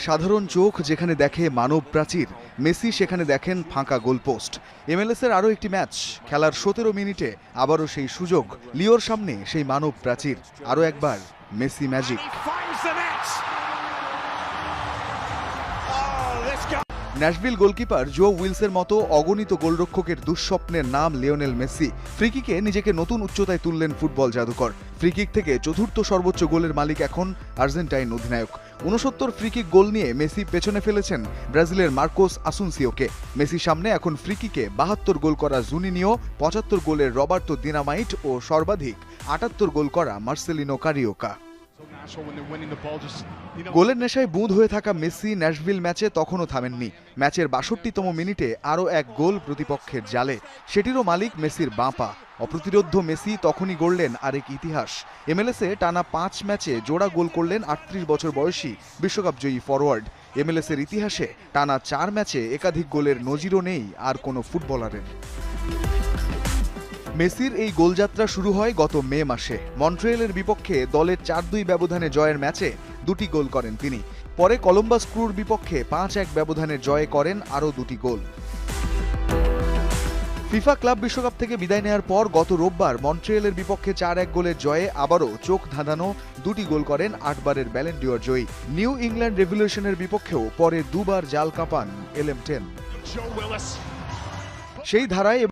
সাধারণ চোখ যেখানে দেখে মানব প্রাচীর, মেসি সেখানে দেখেন ফাঁকা গোলপোস্ট। এমএলএসের আরও একটি ম্যাচ, খেলার ১৭ মিনিটে আবারও সেই সুযোগ, লিওর সামনে সেই মানব প্রাচীর, আরও একবার মেসি ম্যাজিক। ন্যাশভিল গোলকিপার জো উইলসের মতো অগণিত গোলরক্ষকের দুঃস্বপ্নের নাম লিওনেল মেসি। ফ্রিকিকে নিজেকে নতুন উচ্চতায় তুললেন ফুটবল জাদুকর। ফ্রিকিক থেকে চতুর্থ সর্বোচ্চ গোলের মালিক এখন আর্জেন্টাইন অধিনায়ক। ৬৯ ফ্রিকিক গোল নিয়ে মেসি পেছনে ফেলেছেন ব্রাজিলের মার্কোস আসুনসিওকে। মেসির সামনে এখন ফ্রিকিকে ৭২ গোল করা জুনিনিও, ৭৫ গোলের রবার্তো দিনামাইট ও সর্বাধিক ৭৮ গোল করা মার্সেলিনো কারিওকা। গোলের নেশায় বুঁদ হয়ে থাকা মেসি ন্যাশভিল ম্যাচে তখনও থামেননি। ম্যাচের ৬২তম মিনিটে আরও এক গোল প্রতিপক্ষের জালে, সেটিরও মালিক মেসির বাঁ পা। অপ্রতিরোধ্য মেসি তখনই গড়লেন আরেক ইতিহাস। এমএলএসে টানা ৫ ম্যাচে জোড়া গোল করলেন ৩৮ বছর বয়সী বিশ্বকাপজয়ী ফরওয়ার্ড। এমএলএসের ইতিহাসে টানা ৪ ম্যাচে একাধিক গোলের নজিরও নেই আর কোনো ফুটবলারের। মেসির এই গোলযাত্রা শুরু হয় গত মে মাসে। মন্ট্রিয়েলের বিপক্ষে দলের ৪-২ ব্যবধানে জয়ের ম্যাচে ২টি গোল করেন তিনি। পরে কলম্বাস ক্রুর বিপক্ষে ৫-১ ব্যবধানে জয়ে করেন আরও ২টি গোল। ফিফা ক্লাব বিশ্বকাপ থেকে বিদায় নেওয়ার পর গত রোববার মন্ট্রিয়েলের বিপক্ষে ৪-১ গোলের জয়ে আবারও চোখ ধাঁধানো ২টি গোল করেন ৮ বারের ব্যালন ডি'অর জয়ী। নিউ ইংল্যান্ড রেভলিউশনের বিপক্ষেও পরে ২বার জাল কাঁপান এলএম10। সেই ধারায়